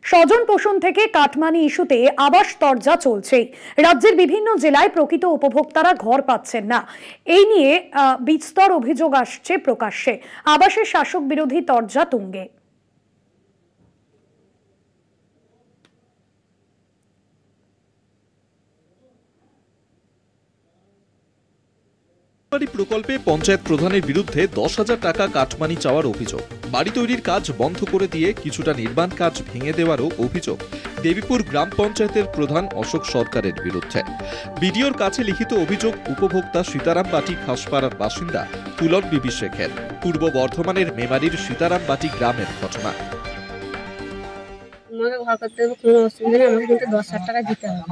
স্বজন পোষণ থেকে কাটমানি ইস্যুতে আবাস তরজা চলছে। রাজ্যের বিভিন্ন জেলায় প্রকৃত উপভোক্তারা ঘর পাচ্ছেন না। এই নিয়ে বিস্তর অভিযোগ আসছে প্রকাশ্যে। আবাসের শাসক বিরোধী তরজা তুঙ্গে। প্রকল্পে পঞ্চায়েত প্রধানের বিরুদ্ধে 10,000 টাকা কাটমানি চাওয়ার অভিযোগ। বাড়ি তৈরির কাজ বন্ধ করে দিয়ে কিছুটা নির্মাণ কাজ ভেঙে দেওয়ারও অভিযোগ দেবীপুর গ্রাম পঞ্চায়েতের প্রধান অশোক সরকারের বিরুদ্ধে। বিডিওর কাছে লিখিত অভিযোগ উপভোক্তা সীতারামবাটি খাসপাড়ার বাসিন্দা ফুলন বিবি শেখের। পূর্ব বর্ধমানের মেমারির সীতারামবাটি গ্রামের ঘটনা। আমাকে ঘর করতে হবে, কোনো অসুবিধা নেই, আমাকে কিন্তু 10,000 টাকা দিতে হবে।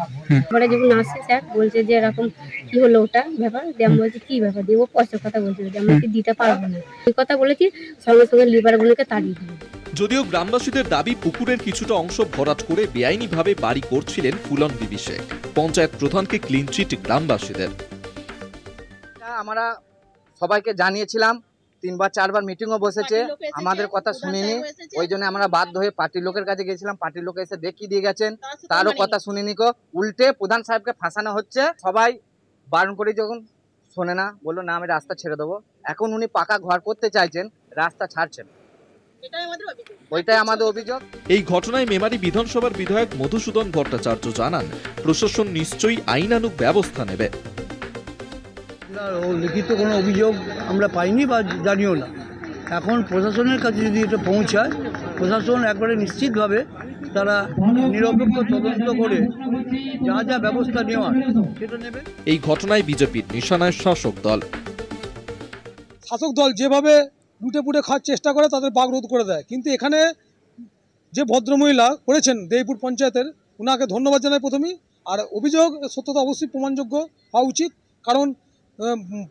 পরে যখন আসছে স্যার বলছে যে এরকম কি হলো ওটা ব্যাপার, দিয়ে আমি বলছি কি ব্যাপার, দিয়ে ও পয়সার কথা বলছিল যে আমি কি দিতে পারবো না। এই কথা বলেছি, সঙ্গে সঙ্গে লিবারগুলোকে তাড়িয়ে দিল। যদিও গ্রামবাসীদের দাবি পুকুরের কিছুটা অংশ ভরাট করে বেআইনিভাবে বাড়ি করছিলেন ফুলন বিবি শেখ। পঞ্চায়েত প্রধানকে ক্লিন চিট গ্রামবাসীদের। আমরা সবাইকে জানিয়েছিলাম, 3 বার 4 বার মিটিংও বসেছে, আমাদের কথা শুনিনি। ওই জন্য আমরা বাধ্য হয়ে পার্টির লোকের কাছে গেছিলাম, পার্টির লোক এসে দেখিয়ে দিয়ে গেছেন, তারও কথা শুনিনি। উল্টে প্রধান সাহেবকে ফাঁসানো হচ্ছে। সবাই বারণ করে যখন শোনে না, বললো না আমি রাস্তা ছেড়ে দেবো। এখন উনি পাকা ঘর করতে চাইছেন, রাস্তা ছাড়ছেন, ওইটাই আমাদের অভিযোগ। এই ঘটনায় মেমারি বিধানসভার বিধায়ক মধুসূদন ভট্টাচার্য জানান, প্রশাসন নিশ্চয়ই আইনানুগ ব্যবস্থা নেবে। লিখিত কোনো অভিযোগ আমরা পাইনি বা জানিও না। এখন প্রশাসনের কাছে যদি এটা পৌঁছায়, প্রশাসন একবারে নিশ্চিতভাবে তারা নিরপেক্ষ তদন্ত করে যা যা ব্যবস্থা নেওয়ার সেটা নেবে। এই ঘটনায় বিজেপির নিশানায় শাসক দল। শাসক দল যেভাবে লুটে পুটে খাওয়ার চেষ্টা করে তাদের বাগরোধ করে দেয়, কিন্তু এখানে যে ভদ্রমহিলা করেছেন দেবীপুর পঞ্চায়েতের, ওনাকে ধন্যবাদ জানাই প্রথমেই। আর অভিযোগ সত্যতা অবশ্যই প্রমাণযোগ্য হওয়া উচিত, কারণ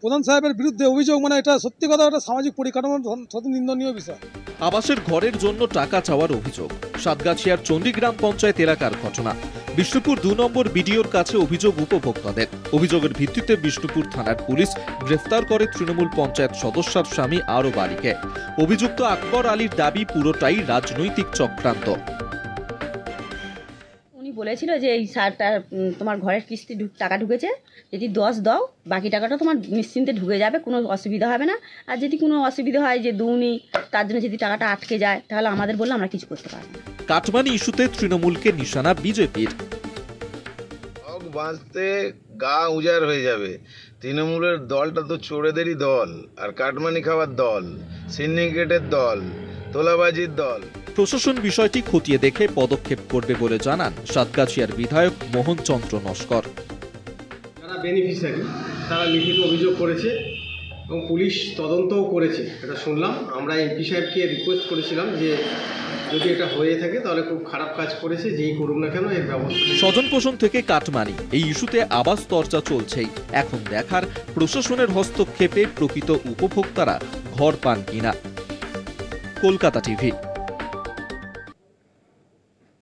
প্রধান সাহেবের বিরুদ্ধে অভিযোগ মানে এটা সত্যি কথা, একটা সামাজিক পরিকাঠামোর নিন্দনীয় বিষয়। আবাসের ঘরের জন্য টাকা চাওয়ার অভিযোগ। সাতগাছিয়ার চণ্ডীগ্রাম পঞ্চায়েত এলাকার ঘটনা। বিষ্ণুপুর 2 নম্বর বিডিওর কাছে অভিযোগ উপভোক্তাদের। অভিযোগের ভিত্তিতে বিষ্ণুপুর থানার পুলিশ গ্রেফতার করে তৃণমূল পঞ্চায়েত সদস্যর স্বামী আরো বাড়িকে। অভিযুক্ত আকবর আলীর দাবি পুরোটাই রাজনৈতিক চক্রান্ত। বলেছিল যে এই সারটা তোমার ঘরের কিস্তি টাকা ঢুকেছে, যদি 10 দাও বাকি টাকাটা তোমার নিশ্চিন্তে ঢুকে যাবে, কোনো অসুবিধা হবে না। আর যদি কোনো অসুবিধা হয় যে দুনি, তার জন্য যদি টাকাটা আটকে যায়, তাহলে আমাদের বললে আমরা কিছু করতে পারবো না। কাটমানি ইস্যুতে তৃণমূলকে নিশানা বিজেপির। বাঁচতে গা উজাড় হয়ে যাবে। তৃণমূলের দলটা তো চোরেদেরই দল, আর কাটমানি খাওয়ার দল, সিন্ডিকেটের দল, তোলাবাজির দল। প্রশাসন বিষয়টি খতিয়ে দেখে পদক্ষেপ করবে বলে জানান সাতগাছিয়ার বিধায়ক মোহন চন্দ্র নস্কর। যারা বেনিফিশিয়ারি তারা লিখিত অভিযোগ করেছে এবং পুলিশ তদন্তও করেছে, এটা শুনলাম। আমরা এমপি সাহেবকে রিকোয়েস্ট করেছিলাম যে যদি এটা হয়ে থাকে তাহলে খুব খারাপ কাজ করেছে, যেই করুক না কেন এর ব্যবস্থা। স্বজন পোষণ থেকে কাটমানি, এই ইস্যুতে আবাস চর্চা চলছেই। এখন দেখার প্রশাসনের হস্তক্ষেপে প্রকৃত উপভোক্তারা ঘর পান কিনা। কলকাতা টিভি।